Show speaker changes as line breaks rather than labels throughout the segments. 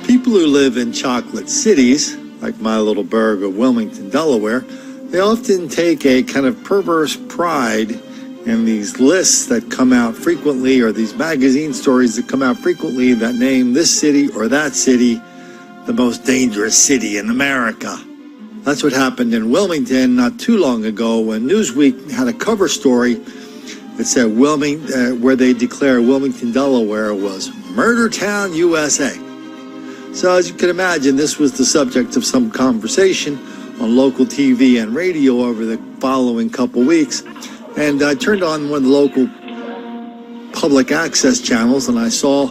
People who live in chocolate cities, like my little burg of Wilmington, Delaware, they often take a kind of perverse pride in these lists that come out frequently, or these magazine stories that come out frequently that name this city or that city the most dangerous city in America. That's what happened in Wilmington not too long ago when Newsweek had a cover story that said where they declare Wilmington, Delaware was Murder Town, USA. So as you can imagine, this was the subject of some conversation on local TV and radio over the following couple weeks. And I turned on one of the local public access channels and I saw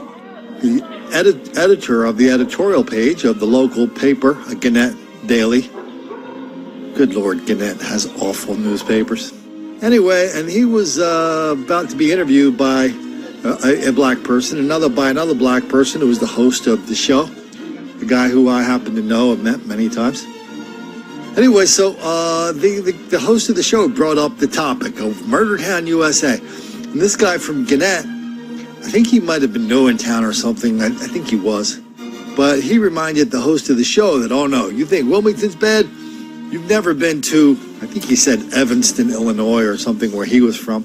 the editor of the editorial page of the local paper, Gannett Daily. Good Lord, Gannett has awful newspapers. Anyway, and he was about to be interviewed by a black person, another black person who was the host of the show, a guy who I happen to know and met many times. Anyway, so the host of the show brought up the topic of Murder Town, USA. And this guy from Gannett, I think he might have been new in town or something. I think he was. But he reminded the host of the show that, oh no, you think Wilmington's bad? You've never been to, I think he said Evanston, Illinois or something where he was from.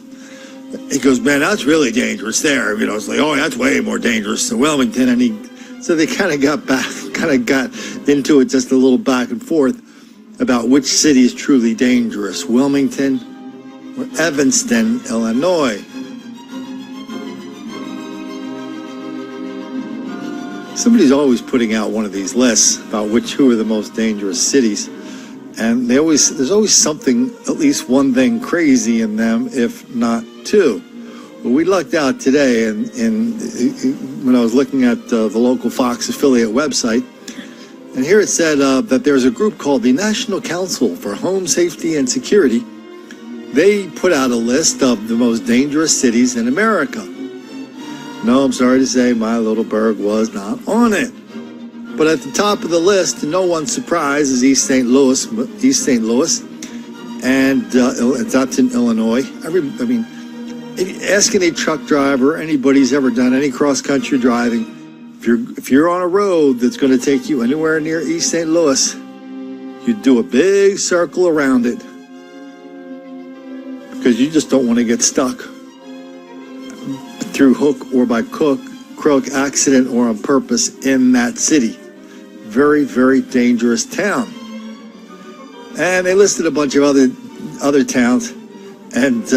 He goes, man, that's really dangerous there. You know, it's like, oh, that's way more dangerous than Wilmington. And so they kind of got into it just a little back and forth about which city is truly dangerous, Wilmington or Evanston, Illinois. Somebody's always putting out one of these lists about who are the most dangerous cities. And there's always something, at least one thing crazy in them, if not two. Well, we lucked out today when I was looking at the local Fox affiliate website. And here it said that there's a group called the National Council for Home Safety and Security. They put out a list of the most dangerous cities in America. No, I'm sorry to say my little burg was not on it. But at the top of the list, to no one's surprise, is East St. Louis, and that's in Illinois. Ask any truck driver, anybody who's ever done any cross-country driving, if you're on a road that's going to take you anywhere near East St. Louis, you do a big circle around it because you just don't want to get stuck through hook or by crook, accident or on purpose in that city. Very, very dangerous town. And they listed a bunch of other towns, and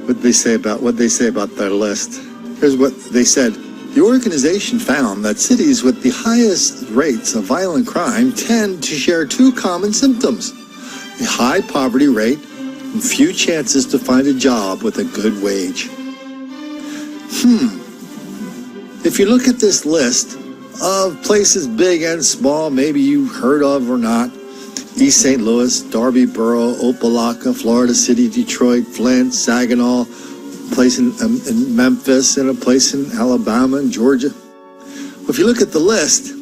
what they say about their list. Here's what they said. The organization found that cities with the highest rates of violent crime tend to share two common symptoms: a high poverty rate and few chances to find a job with a good wage. If you look at this list of places big and small, maybe you heard of or not: East St. Louis, Darby Borough, Opelika, Florida City, Detroit, Flint, Saginaw, a place in Memphis, and a place in Alabama and Georgia. Well, if you look at the list,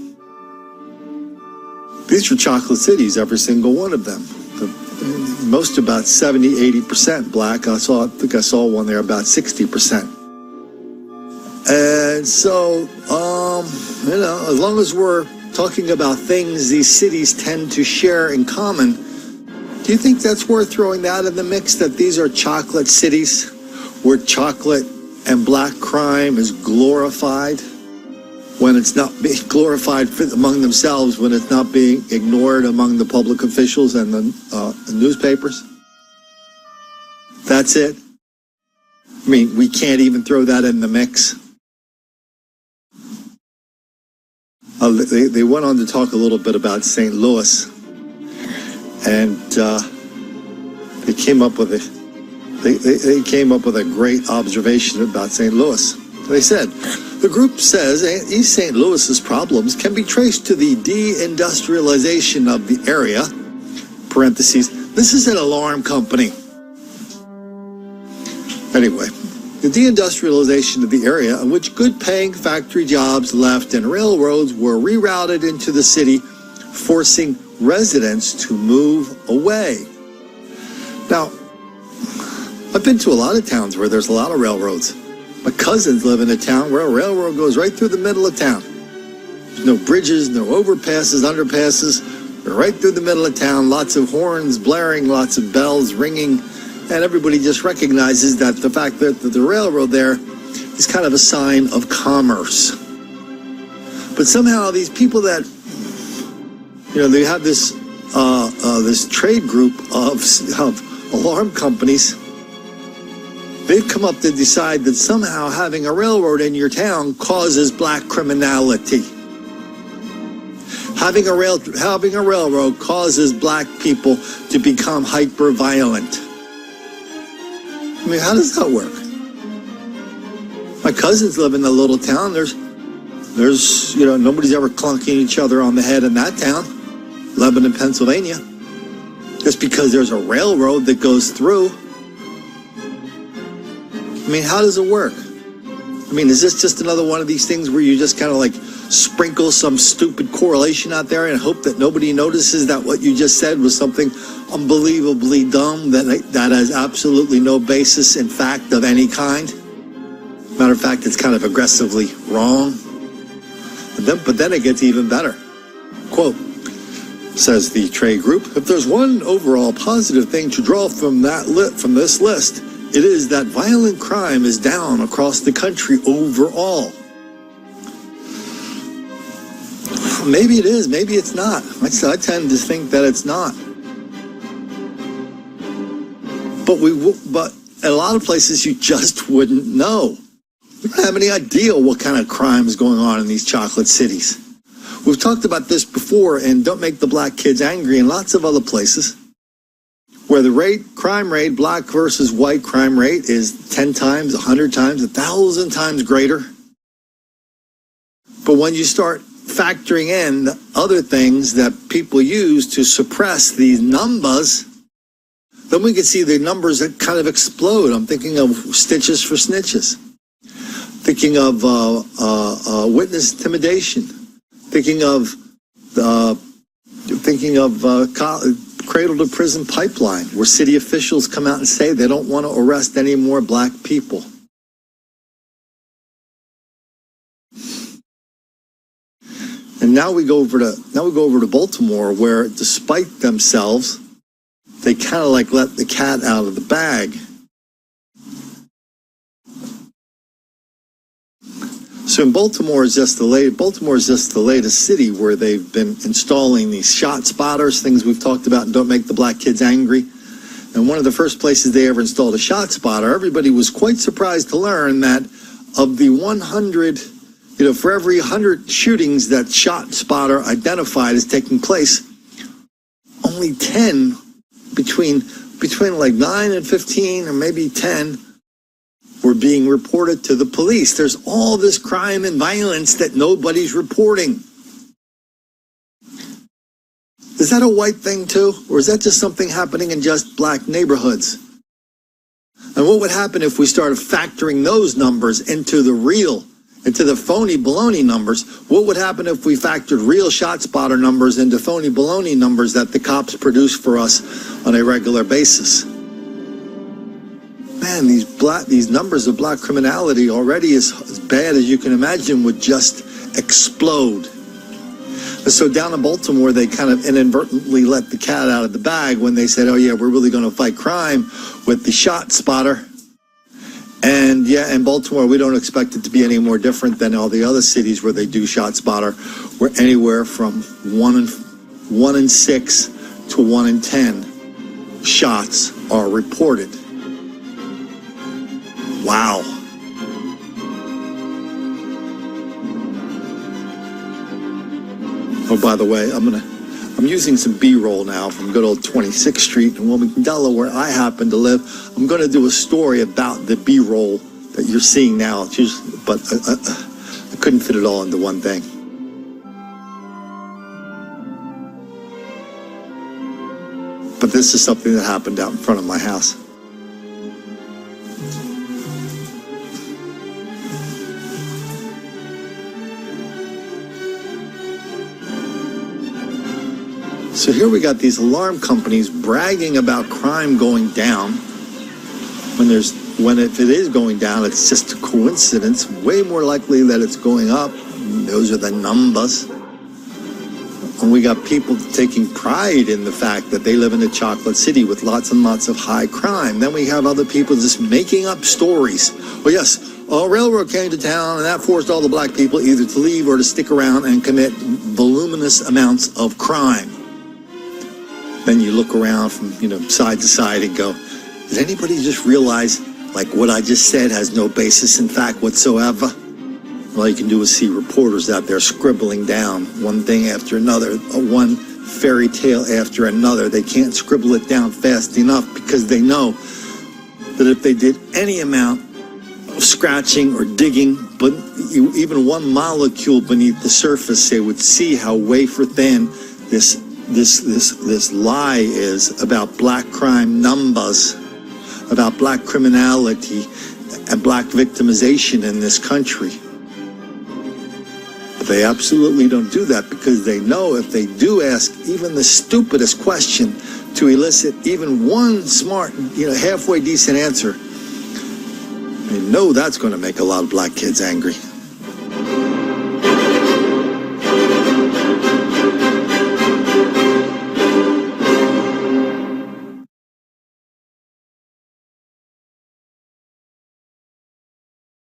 these are chocolate cities, every single one of them. Most about 70-80% black. I think I saw one there about 60%. And so, as long as we're talking about things these cities tend to share in common, do you think that's worth throwing that in the mix, that these are chocolate cities where chocolate and black crime is glorified when it's not being glorified among themselves, when it's not being ignored among the public officials and the newspapers? That's it? I mean, we can't even throw that in the mix. They went on to talk a little bit about St. Louis, and they came up with a great observation about St. Louis. They said, the group says East St. Louis's problems can be traced to the deindustrialization of the area. Parentheses, this is an alarm company. Anyway, the deindustrialization of the area in which good-paying factory jobs left and railroads were rerouted into the city, forcing residents to move away. Now, I've been to a lot of towns where there's a lot of railroads. My cousins live in a town where a railroad goes right through the middle of town. There's no bridges, no overpasses, underpasses. They're right through the middle of town, lots of horns blaring, lots of bells ringing, and everybody just recognizes that the fact that the railroad there is kind of a sign of commerce. But somehow these people that, they have this this trade group of alarm companies. They've come up to decide that somehow having a railroad in your town causes black criminality. Having a railroad causes black people to become hyper violent. I mean, how does that work? My cousins live in a little town. There's nobody's ever clunking each other on the head in that town, Lebanon, Pennsylvania. Just because there's a railroad that goes through. I mean, how does it work? I mean, is this just another one of these things where you just kind of like sprinkle some stupid correlation out there and hope that nobody notices that what you just said was something unbelievably dumb that has absolutely no basis in fact of any kind? Matter of fact, it's kind of aggressively wrong. But then it gets even better. Quote, says the trade group, if there's one overall positive thing to draw from this list, it is that violent crime is down across the country overall. Maybe it is, maybe it's not. I tend to think that it's not. But at a lot of places you just wouldn't know. You don't have any idea what kind of crime is going on in these chocolate cities. We've talked about this before in Don't Make the Black Kids Angry and lots of other places where the crime rate, black versus white crime rate is 10 times, 100 times, 1,000 times greater. But when you start factoring in other things that people use to suppress these numbers, then we can see the numbers that kind of explode. I'm thinking of stitches for snitches, thinking of witness intimidation, thinking of cradle to prison pipeline, where city officials come out and say they don't want to arrest any more black people. And now we go over to Baltimore, where despite themselves, they kind of like let the cat out of the bag. So Baltimore is just the latest city where they've been installing these shot spotters, things we've talked about and Don't Make the Black Kids Angry. And one of the first places they ever installed a shot spotter, everybody was quite surprised to learn that of the 100, for every 100 shootings that shot spotter identified as taking place, only 10 between like 9 and 15 or maybe 10 were being reported to the police. There's all this crime and violence that nobody's reporting. Is that a white thing too? Or is that just something happening in just black neighborhoods? And what would happen if we started factoring those numbers into the phony baloney numbers? What would happen if we factored real shot spotter numbers into phony baloney numbers that the cops produce for us on a regular basis? Man, these numbers of black criminality already as bad as you can imagine would just explode. And so down in Baltimore, they kind of inadvertently let the cat out of the bag when they said, oh yeah, we're really going to fight crime with the shot spotter. And yeah, in Baltimore, we don't expect it to be any more different than all the other cities where they do shot spotter, where anywhere from 1 in 6 to 1 in 10 shots are reported. Wow. Oh, by the way, I'm using some B-roll now from good old 26th Street in Wilmington, Delaware. I happen to live. I'm going to do a story about the B-roll that you're seeing now. But I couldn't fit it all into one thing. But this is something that happened out in front of my house. So here we got these alarm companies bragging about crime going down when there's when if it is going down, it's just a coincidence. Way more likely that it's going up. Those are the numbers. And we got people taking pride in the fact that they live in a chocolate city with lots and lots of high crime. Then we have other people just making up stories. Well, yes, a railroad came to town and that forced all the black people either to leave or to stick around and commit voluminous amounts of crime. Then you look around from, side to side and go, did anybody just realize, like, what I just said has no basis in fact whatsoever? All you can do is see reporters out there scribbling down one thing after another, one fairy tale after another. They can't scribble it down fast enough because they know that if they did any amount of scratching or digging, but even one molecule beneath the surface, they would see how wafer thin this lie is about black crime numbers, about black criminality and black victimization in this country. But they absolutely don't do that because they know if they do ask even the stupidest question to elicit even one smart, halfway decent answer, they know that's going to make a lot of black kids angry.